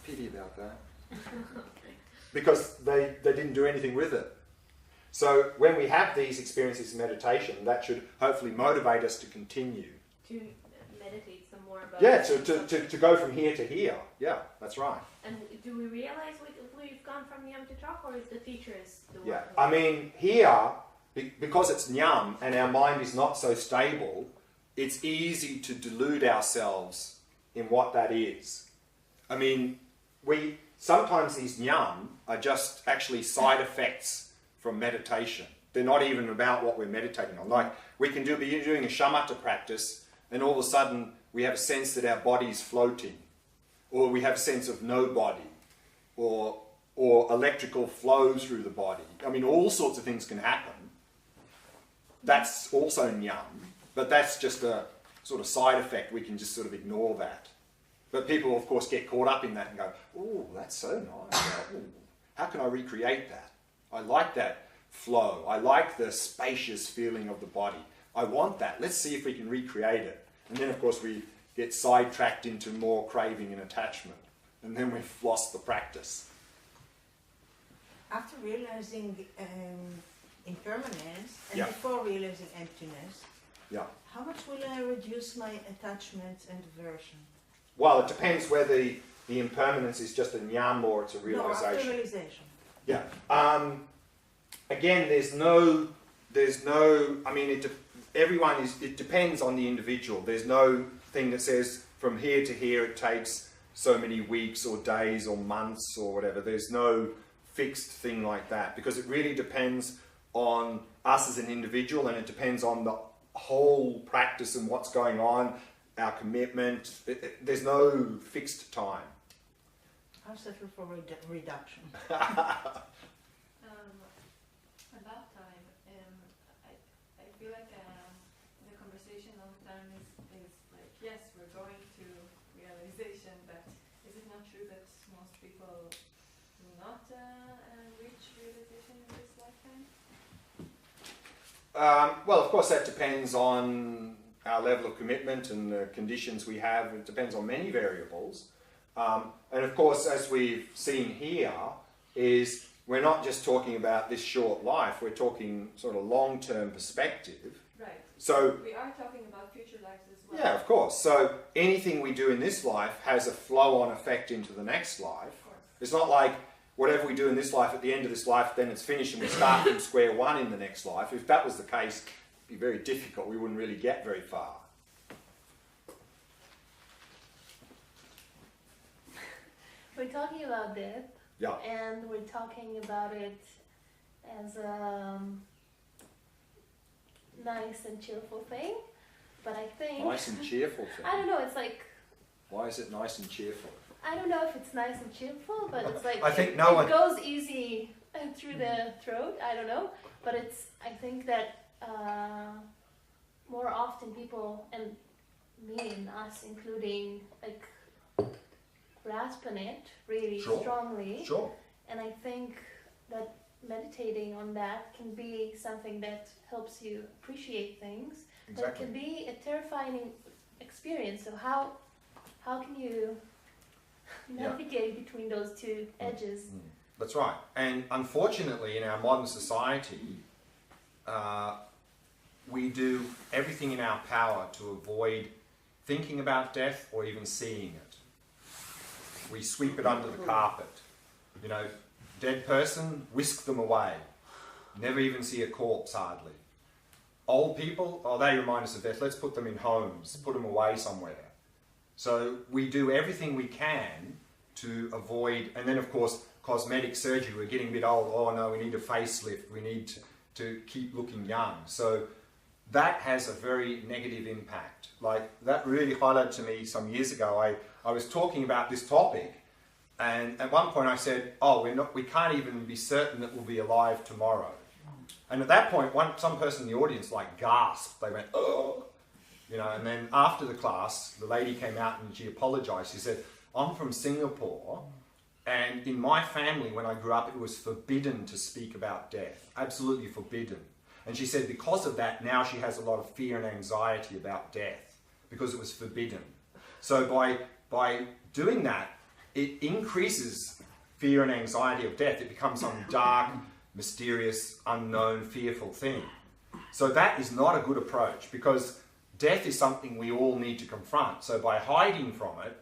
Pity about that. Because they didn't do anything with it. So when we have these experiences in meditation, that should hopefully motivate us to continue. To meditate some more about yeah, to go from here to here. Yeah, that's right. And do we realize we've gone from Yam to Chok, or is the teachers the one? Yeah, I mean, here, because it's Nyam and our mind is not so stable, it's easy to delude ourselves in what that is. I mean, sometimes these Nyam are just actually side effects from meditation. They're not even about what we're meditating on. Like, we can be doing a shamatha practice, and all of a sudden we have a sense that our body's floating, or we have a sense of no body, or electrical flow through the body. I mean, all sorts of things can happen. That's also Nyam, but that's just a sort of side effect. We can just sort of ignore that. But people, of course, get caught up in that and go, "Oh, that's so nice. Ooh, how can I recreate that? I like that flow. I like the spacious feeling of the body. I want that. Let's see if we can recreate it." And then, of course, we get sidetracked into more craving and attachment. And then we've lost the practice. After realizing impermanence and Yeah. before realizing emptiness, Yeah. how much will I reduce my attachment and aversion? Well, it depends whether the impermanence is just a Nyam or it's a No, after realization. realization. Yeah. Again, there's no. I mean, it depends on the individual. There's no thing that says from here to here it takes so many weeks or days or months or whatever. There's no fixed thing like that, because it really depends on us as an individual, and it depends on the whole practice and what's going on, our commitment. There's no fixed time. I'll settle for reduction. About time, I feel like the conversation all the time is like, yes, we're going to realization, but is it not true that most people do not reach realization in this lifetime? Well, of course, that depends on our level of commitment and the conditions we have. It depends on many variables. And of course, as we've seen here, is we're not just talking about this short life, we're talking sort of long-term perspective. Right. So we are talking about future lives as well. yeah, of course. So anything we do in this life has a flow-on effect into the next life. It's not like whatever we do in this life, at the end of this life, then it's finished and we start from square one in the next life. If that was the case, it'd be very difficult. We wouldn't really get very far. We're talking about death, Yeah. and we're talking about it as a nice and cheerful thing. But I think Nice and cheerful thing. I don't know. It's like, Why is it nice and cheerful? I don't know if it's nice and cheerful, but it's like I think it, no it one- goes easy through the throat. I don't know, but I think that more often people, and me and us including, like grasping it really Sure. strongly. Sure. And I think that meditating on that can be something that helps you appreciate things. But it Exactly. can be a terrifying experience. So how can you navigate between those two edges? That's right. And unfortunately, in our modern society, we do everything in our power to avoid thinking about death or even seeing it. We sweep it under the carpet. You know, dead person, whisk them away. Never even see a corpse, hardly. Old people, oh, they remind us of death. Let's put them in homes, put them away somewhere. So we do everything we can to avoid, and then of course, cosmetic surgery. We're getting a bit old. Oh no, we need a facelift. We need to keep looking young. So that has a very negative impact. Like, that really highlighted to me some years ago. I was talking about this topic, and at one point I said, oh, we can't even be certain that we'll be alive tomorrow. And at that point, some person in the audience like gasped. They went, oh, you know. And then after the class, the lady came out and she apologized. She said, I'm from Singapore, and in my family when I grew up, it was forbidden to speak about death. Absolutely forbidden. And she said because of that, now she has a lot of fear and anxiety about death because it was forbidden. So by doing that, it increases fear and anxiety of death. It becomes some dark, mysterious, unknown, fearful thing. So that is not a good approach, because death is something we all need to confront. So by hiding from it,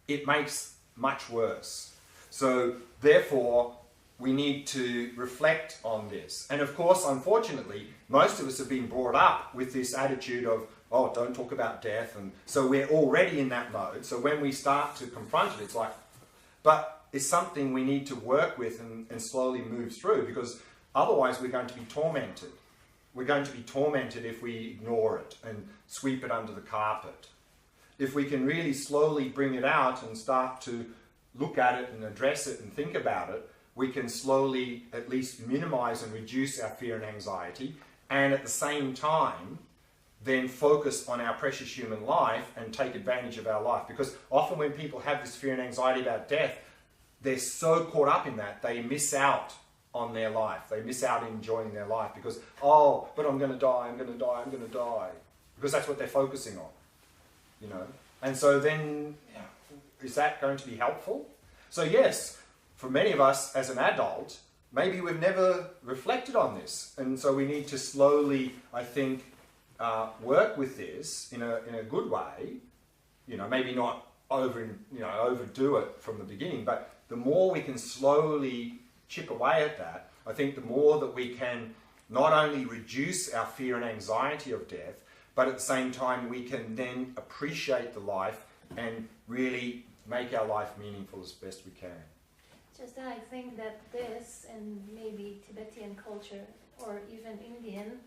it makes much worse. So therefore, we need to reflect on this. And of course, unfortunately, most of us have been brought up with this attitude of, oh, don't talk about death. And so we're already in that mode. So when we start to confront it, it's like, but it's something we need to work with and slowly move through, because otherwise we're going to be tormented. We're going to be tormented if we ignore it and sweep it under the carpet. If we can really slowly bring it out and start to look at it and address it and think about it, we can slowly at least minimize and reduce our fear and anxiety, and at the same time then focus on our precious human life and take advantage of our life. Because often when people have this fear and anxiety about death, they're so caught up in that, they miss out on their life. They miss out enjoying their life because, oh, but I'm going to die, I'm going to die, I'm going to die. Because that's what they're focusing on, you know. And so then, is that going to be helpful? So yes, for many of us as an adult, maybe we've never reflected on this. And so we need to slowly, I think, work with this in a good way. You know, maybe not overdo it from the beginning, but the more we can slowly chip away at that, I think the more that we can not only reduce our fear and anxiety of death, but at the same time we can then appreciate the life and really make our life meaningful as best we can. Just that I think that this, and maybe Tibetan culture or even Indian,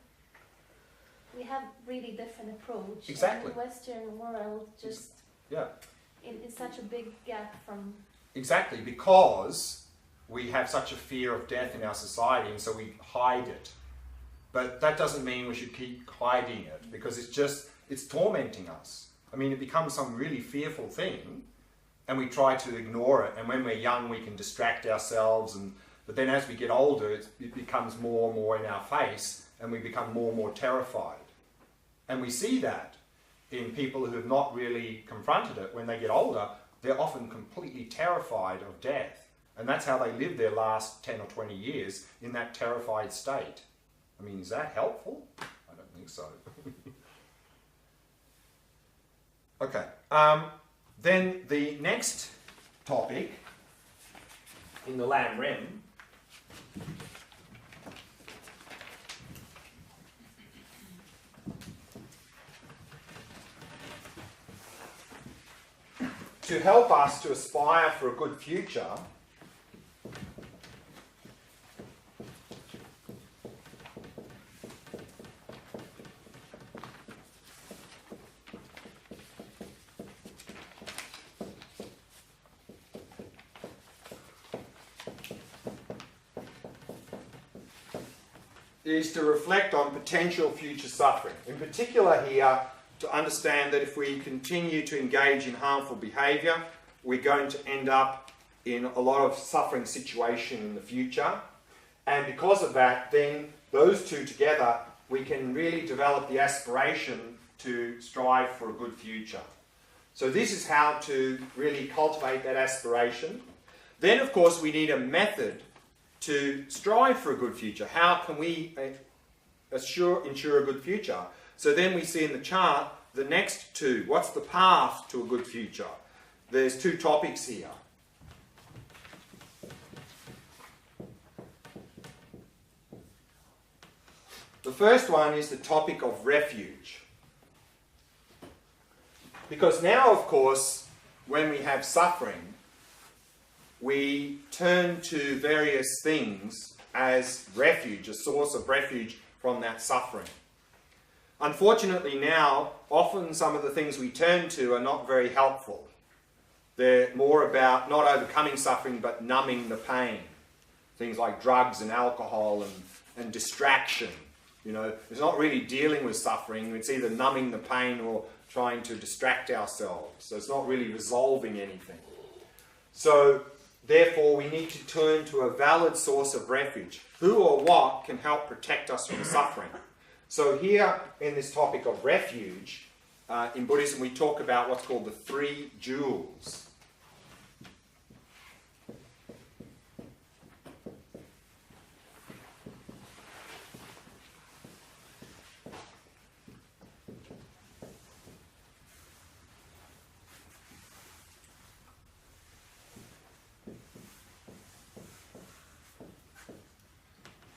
we have really different approach. Exactly. And the Western world just it's such a big gap from. Exactly, because we have such a fear of death in our society, and so we hide it. But that doesn't mean we should keep hiding it, because it's tormenting us. I mean, it becomes some really fearful thing, and we try to ignore it. And when we're young, we can distract ourselves, but then as we get older, it becomes more and more in our face, and we become more and more terrified. And we see that in people who have not really confronted it. When they get older, they're often completely terrified of death. And that's how they live their last 10 or 20 years, in that terrified state. I mean, is that helpful? I don't think so. Okay. Then the next topic in the Lam Rem to help us to aspire for a good future, is to reflect on potential future suffering. In particular here, to understand that if we continue to engage in harmful behaviour, we're going to end up in a lot of suffering situation in the future. And because of that, then those two together, we can really develop the aspiration to strive for a good future. So this is how to really cultivate that aspiration. Then, of course, we need a method to strive for a good future. How can we ensure a good future? So then we see in the chart the next two. What's the path to a good future? There's two topics here. The first one is the topic of refuge. Because now, of course, when we have suffering, we turn to various things as refuge, a source of refuge from that suffering. Unfortunately now, often some of the things we turn to are not very helpful. They're more about not overcoming suffering, but numbing the pain. Things like drugs and alcohol and distraction. You know, it's not really dealing with suffering. It's either numbing the pain or trying to distract ourselves. So it's not really resolving anything. So therefore, we need to turn to a valid source of refuge. Who or what can help protect us from suffering? So here, in this topic of refuge, in Buddhism we talk about what's called the three jewels.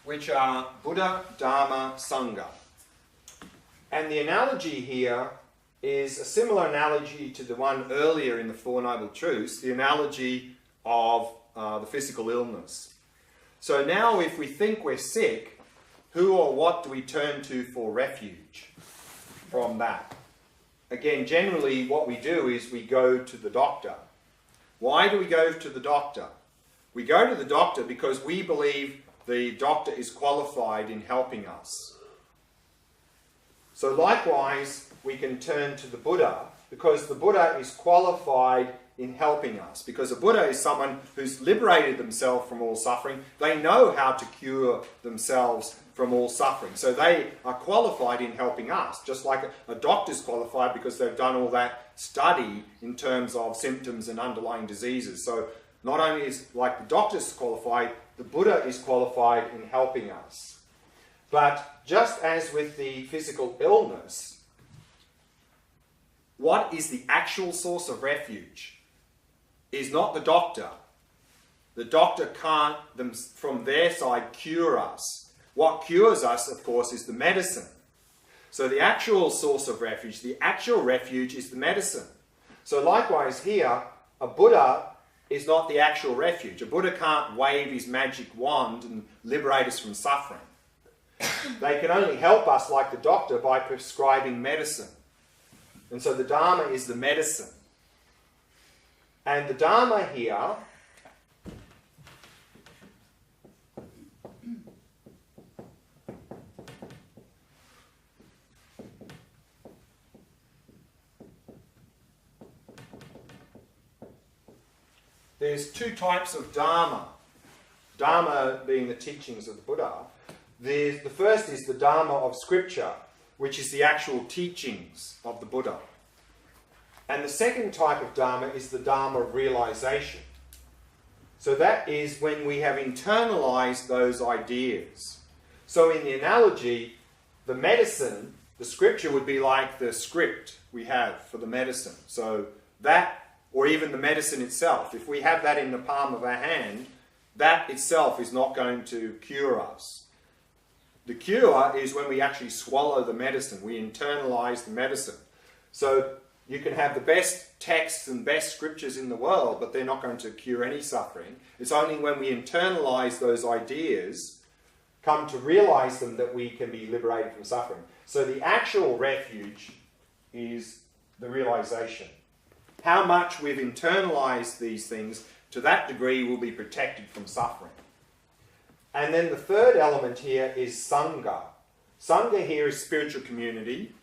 which are Buddha, Dharma, Sangha. And the analogy here is a similar analogy to the one earlier in the Four Noble Truths, the analogy of the physical illness. So now if we think we're sick, who or what do we turn to for refuge from that? Again, generally what we do is we go to the doctor. Why do we go to the doctor? We go to the doctor because we believe the doctor is qualified in helping us. So likewise, we can turn to the Buddha because the Buddha is qualified in helping us. Because a Buddha is someone who's liberated themselves from all suffering. They know how to cure themselves from all suffering. So they are qualified in helping us, just like a doctor's qualified because they've done all that study in terms of symptoms and underlying diseases. So not only is like the doctor's qualified, the Buddha is qualified in helping us. But just as with the physical illness, what is the actual source of refuge is not the doctor. The doctor can't, from their side, cure us. What cures us, of course, is the medicine. So the actual source of refuge, the actual refuge is the medicine. So likewise here, a Buddha is not the actual refuge. A Buddha can't wave his magic wand and liberate us from suffering. They can only help us, like the doctor, by prescribing medicine. And so the Dharma is the medicine. And the Dharma here there's two types of Dharma. Dharma being the teachings of the Buddha. The first is the Dharma of Scripture, which is the actual teachings of the Buddha. And the second type of Dharma is the Dharma of realization. So that is when we have internalized those ideas. So in the analogy, the medicine, the Scripture would be like the script we have for the medicine. So that, or even the medicine itself, if we have that in the palm of our hand, that itself is not going to cure us. The cure is when we actually swallow the medicine. We internalize the medicine. So you can have the best texts and best scriptures in the world, but they're not going to cure any suffering. It's only when we internalize those ideas, come to realize them, that we can be liberated from suffering. So the actual refuge is the realization. How much we've internalized these things, to that degree we'll be protected from suffering. And then the third element here is Sangha. Sangha here is spiritual community,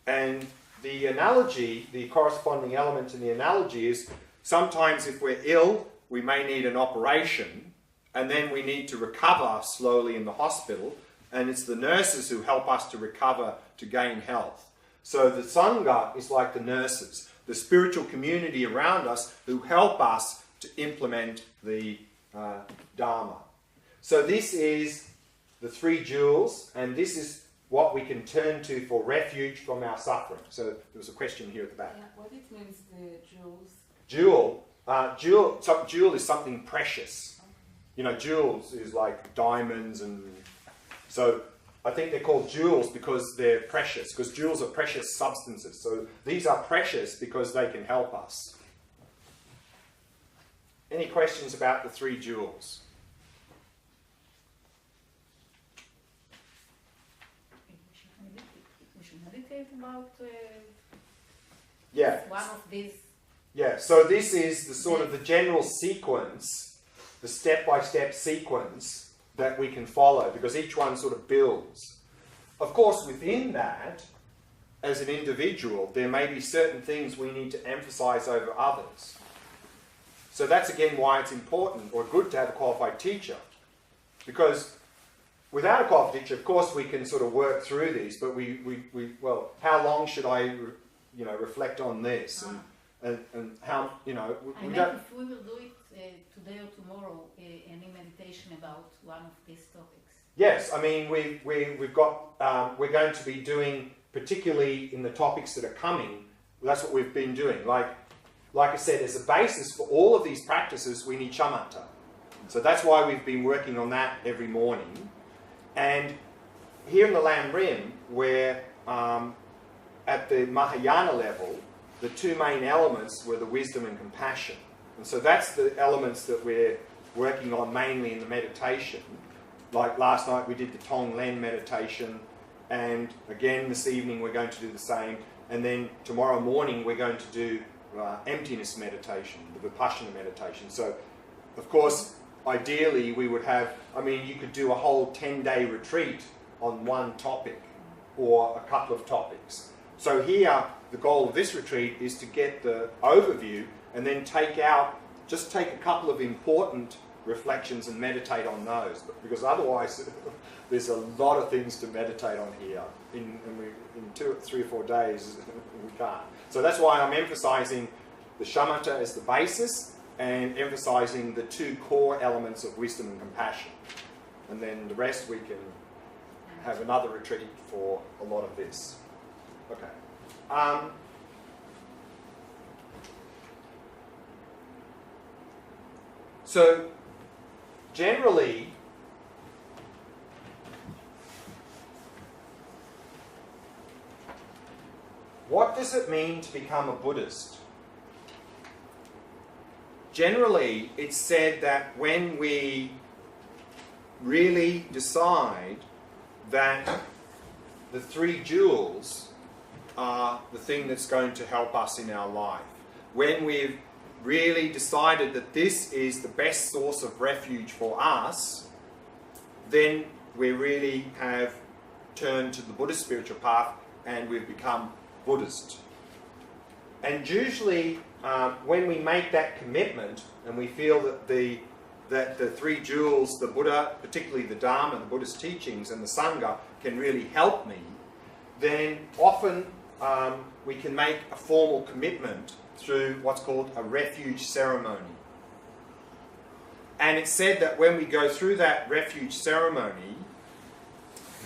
and the analogy, the corresponding element in the analogy is sometimes if we're ill, we may need an operation, and then we need to recover slowly in the hospital, and it's the nurses who help us to recover, to gain health. So the Sangha is like the nurses, the spiritual community around us who help us to implement the Dharma. So this is the three jewels, and this is what we can turn to for refuge from our suffering. So there was a question here at the back. Yeah, what it means, the Jewel. jewels? Jewel is something precious. You know, jewels is like diamonds, and so I think they're called jewels because they're precious, because jewels are precious substances. So these are precious because they can help us. Any questions about the three jewels? We should meditate about Yeah. one of these. Yeah, so this is the sort of the general sequence, the step-by-step sequence that we can follow, because each one sort of builds. Of course, within that, as an individual, there may be certain things we need to emphasize over others. So that's again why it's important or good to have a qualified teacher. Because without a qualified teacher, of course, we can sort of work through these, but well, how long should I, reflect on this? And how, we I don't... if we will do it today or tomorrow, any meditation about one of these topics. Yes, I mean, we've got, we're going to be doing, particularly in the topics that are coming, that's what we've been doing. Like I said, as a basis for all of these practices, we need shamatha. So that's why we've been working on that every morning. And here in the Lam Rim, where at the Mahayana level, the two main elements were the wisdom and compassion. And so that's the elements that we're working on mainly in the meditation. Like last night we did the Tonglen meditation, and again this evening we're going to do the same, and then tomorrow morning we're going to do emptiness meditation, the Vipassana meditation. So, of course, ideally we would have, I mean, you could do a whole 10-day retreat on one topic or a couple of topics. So here, the goal of this retreat is to get the overview and then just take a couple of important reflections and meditate on those. Because otherwise, there's a lot of things to meditate on here. In 2, 3 or 4 days, we can't. So that's why I'm emphasizing the shamatha as the basis and emphasizing the two core elements of wisdom and compassion. And then the rest we can have another retreat for a lot of this. Okay. So, generally, what does it mean to become a Buddhist? Generally, it's said that when we really decide that the 3 jewels are the thing that's going to help us in our life, when we've really decided that this is the best source of refuge for us, then we really have turned to the Buddhist spiritual path and we've become Buddhist. And usually when we make that commitment and we feel that the 3 jewels, the Buddha, particularly the Dharma, the Buddhist teachings and the Sangha can really help me, then often we can make a formal commitment through what's called a refuge ceremony. And it's said that when we go through that refuge ceremony,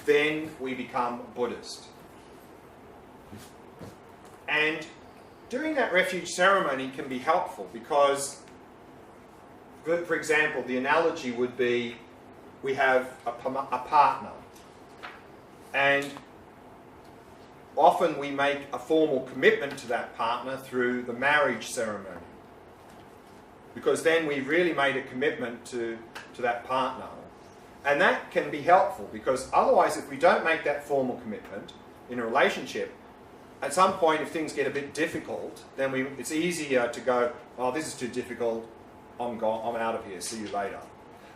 then we become Buddhist. And doing that refuge ceremony can be helpful because, for example, the analogy would be we have a partner, and often we make a formal commitment to that partner through the marriage ceremony, because then we've really made a commitment to that partner. And that can be helpful because otherwise, if we don't make that formal commitment in a relationship, at some point if things get a bit difficult, then it's easier to go, oh, this is too difficult, I'm out of here, see you later.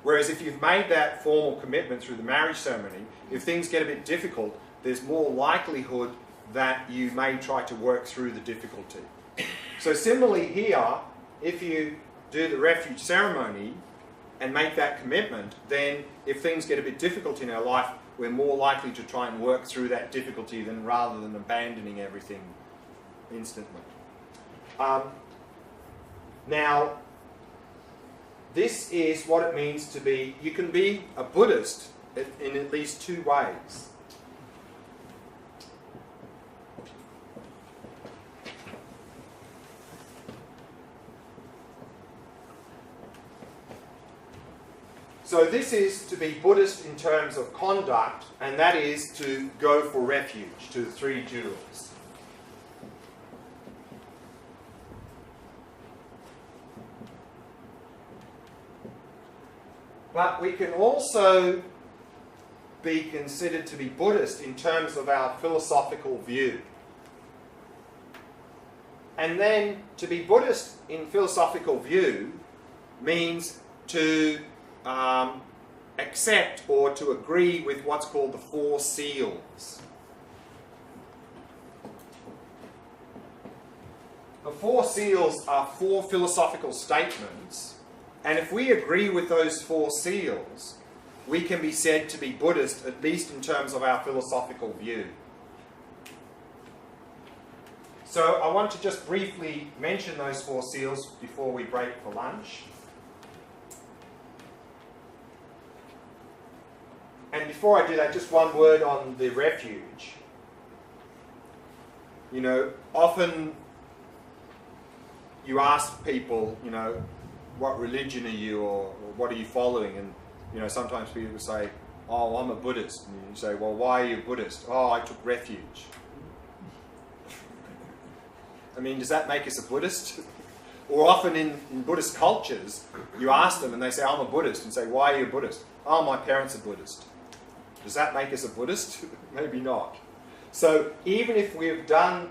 Whereas if you've made that formal commitment through the marriage ceremony, if things get a bit difficult, there's more likelihood that you may try to work through the difficulty. So similarly here, if you do the refuge ceremony and make that commitment, then if things get a bit difficult in our life, we're more likely to try and work through that difficulty rather than abandoning everything instantly. Now, this is what it means to be, you can be a Buddhist in at least 2 ways. So this is to be Buddhist in terms of conduct, and that is to go for refuge to the 3 jewels. But we can also be considered to be Buddhist in terms of our philosophical view. And then to be Buddhist in philosophical view means to accept or to agree with what's called the 4 seals. The 4 seals are 4 philosophical statements, and if we agree with those 4 seals, we can be said to be Buddhist, at least in terms of our philosophical view. So I want to just briefly mention those 4 seals before we break for lunch. And before I do that, just one word on the refuge. You know, often you ask people, you know, what religion are you or what are you following? And, you know, sometimes people say, oh, I'm a Buddhist. And you say, well, why are you a Buddhist? Oh, I took refuge. I mean, does that make us a Buddhist? Or often in Buddhist cultures, you ask them and they say, I'm a Buddhist. And say, why are you a Buddhist? Oh, my parents are Buddhist. Does that make us a Buddhist? Maybe not. So even if we've gone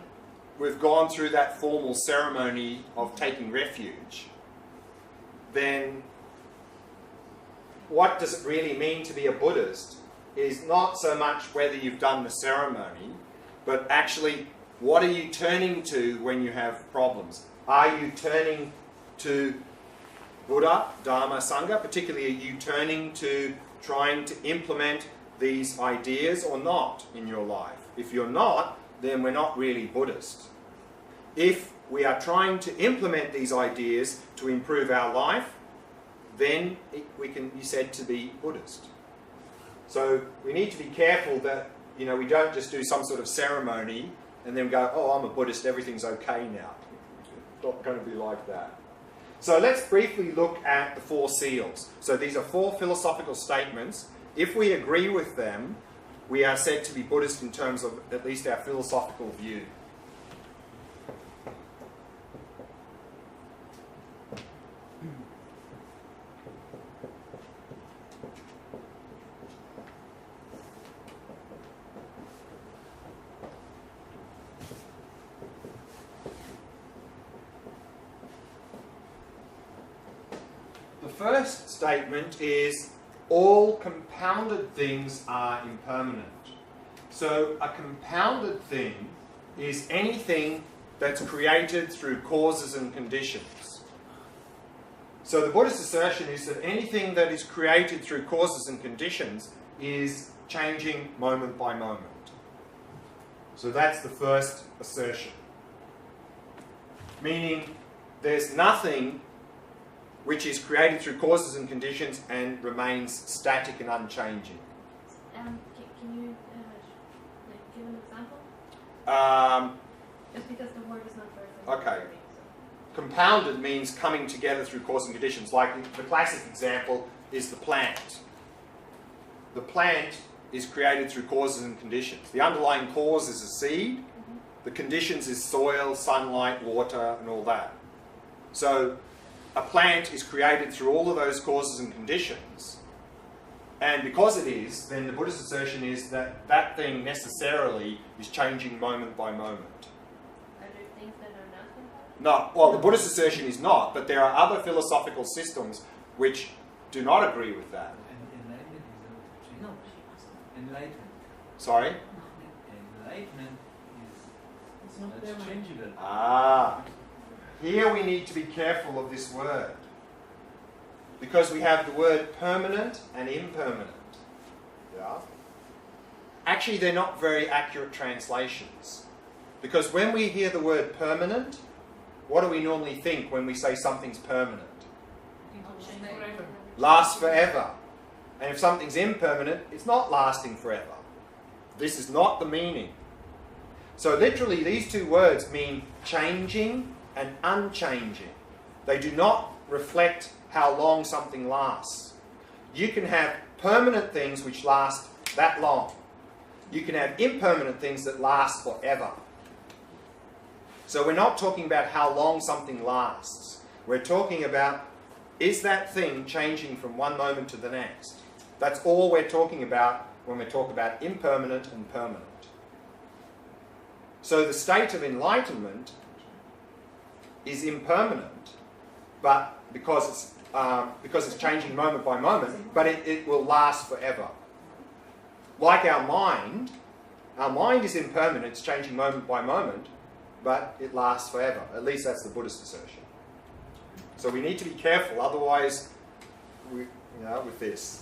through that formal ceremony of taking refuge, then what does it really mean to be a Buddhist is not so much whether you've done the ceremony, but actually what are you turning to when you have problems? Are you turning to Buddha, Dharma, Sangha? Particularly, are you turning to trying to implement these ideas or not in your life? If you're not, then we're not really Buddhist. If we are trying to implement these ideas to improve our life, then we can be said to be Buddhist. So we need to be careful that we don't just do some sort of ceremony and then go, oh, I'm a Buddhist, everything's okay now. It's not going to be like that. So let's briefly look at the 4 seals. So these are 4 philosophical statements. If we agree with them, we are said to be Buddhist in terms of at least our philosophical view. The first statement is all compounded things are impermanent. So a compounded thing is anything that's created through causes and conditions. So the Buddhist assertion is that anything that is created through causes and conditions is changing moment by moment. So that's the first assertion. Meaning there's nothing which is created through causes and conditions and remains static and unchanging. Can you give an example? Just because the word is not very familiar Okay. to me, so. Compounded means coming together through cause and conditions. Like the classic example is the plant. The plant is created through causes and conditions. The underlying cause is a seed. The conditions is soil, sunlight, water, and all that. So a plant is created through all of those causes and conditions. And because it is, then the Buddhist assertion is that that thing necessarily is changing moment by moment. Are there things that are not compounded? No, well, the Buddhist assertion is not, but there are other philosophical systems which do not agree with that. Enlightenment is No, enlightenment. Sorry? Enlightenment It's not is permanent. changeable. Ah. Here we need to be careful of this word. Because we have the word permanent and impermanent. Yeah? Actually, they're not very accurate translations. Because when we hear the word permanent, what do we normally think when we say something's permanent? Lasts forever. And if something's impermanent, it's not lasting forever. This is not the meaning. So literally, these 2 words mean changing and unchanging. They do not reflect how long something lasts. You can have permanent things which last that long. You can have impermanent things that last forever. So we're not talking about how long something lasts. We're talking about, is that thing changing from one moment to the next? That's all we're talking about when we talk about impermanent and permanent. So the state of enlightenment is impermanent, but because it's changing moment by moment, but it will last forever. Like our mind is impermanent, it's changing moment by moment, but it lasts forever. At least that's the Buddhist assertion. So we need to be careful, otherwise, with this.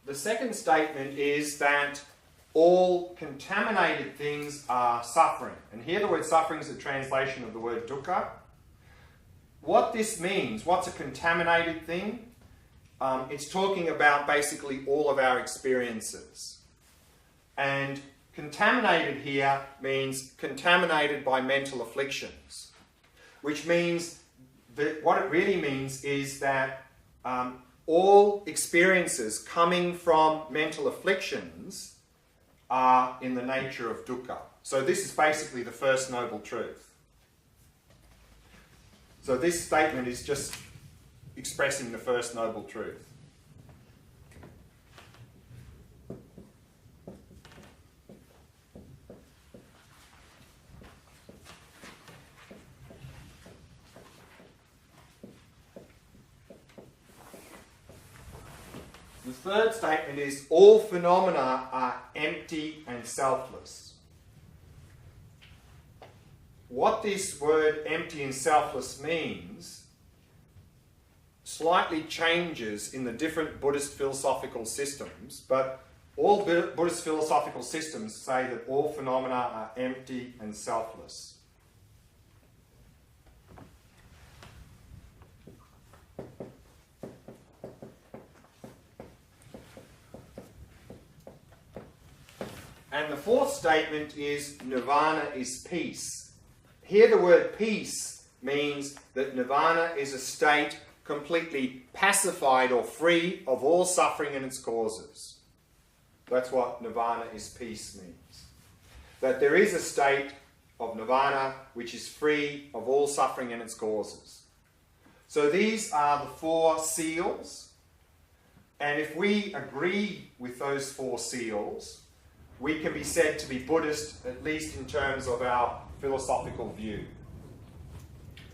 The second statement is that all contaminated things are suffering. And here the word suffering is a translation of the word dukkha. what this means, what's a contaminated thing? It's talking about basically all of our experiences. And contaminated here means contaminated by mental afflictions, which means that what it really means is that all experiences coming from mental afflictions are in the nature of dukkha. So this is basically the first noble truth. So this statement is just expressing the first noble truth. The third statement is all phenomena are empty and selfless. What this word empty and selfless means slightly changes in the different Buddhist philosophical systems, but all Buddhist philosophical systems say that all phenomena are empty and selfless. And the fourth statement is nirvana is peace. Here the word peace means that nirvana is a state completely pacified or free of all suffering and its causes. That's what nirvana is peace means. That there is a state of nirvana which is free of all suffering and its causes. So these are the four seals. And if we agree with those four seals, we can be said to be Buddhist, at least in terms of our philosophical view.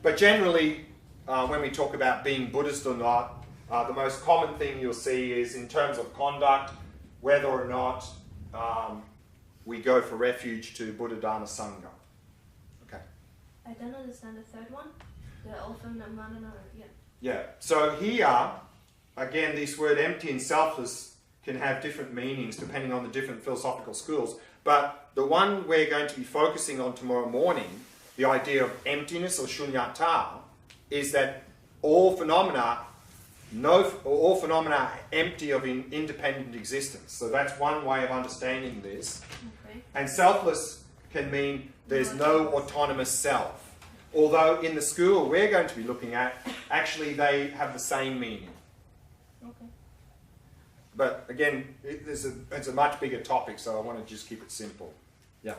But generally, when we talk about being Buddhist or not, the most common thing you'll see is in terms of conduct, whether or not we go for refuge to Buddha, Dharma, Sangha. Okay. I don't understand the third one. The phenomena, yeah. Yeah. So here, again, this word empty and selfless can have different meanings depending on the different philosophical schools. But the one we're going to be focusing on tomorrow morning, the idea of emptiness or shunyata, is that all phenomena are empty of independent existence. So that's one way of understanding this. Okay. And selfless can mean there's no autonomous self. Although in the school we're going to be looking at, actually they have the same meaning. Okay. But again, it's a much bigger topic, so I want to just keep it simple. Yeah.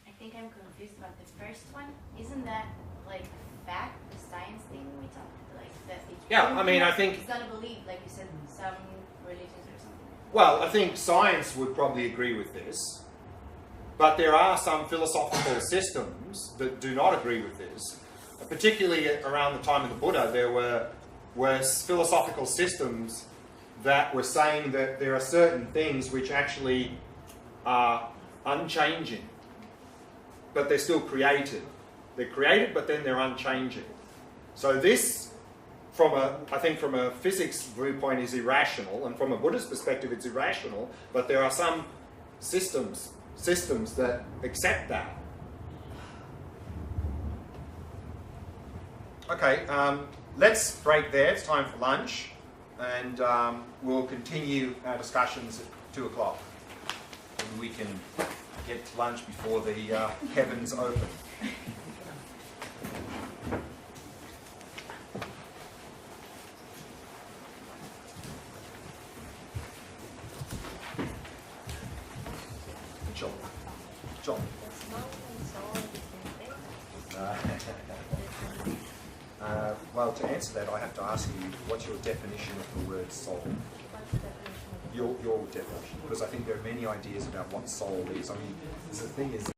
I think I'm confused about the first one. Isn't that like a fact, the science thing we talked like that? Yeah, I mean, I think. It's gotta believe, like you said, some religions or something. Well, I think science would probably agree with this, but there are some philosophical systems that do not agree with this. Particularly around the time of the Buddha, there were philosophical systems that were saying that there are certain things which actually are unchanging, but they're still created. They're created, but then they're unchanging. So this, I think from a physics viewpoint, is irrational, and from a Buddhist perspective, it's irrational. But there are some systems that accept that. Okay, let's break there. It's time for lunch. And we'll continue our discussions at 2 o'clock. And we can get to lunch before the heavens open. John. Well, to answer that, I have to ask you, what's your definition of the word soul? Your definition, because I think there are many ideas about what soul is. I mean, the thing is,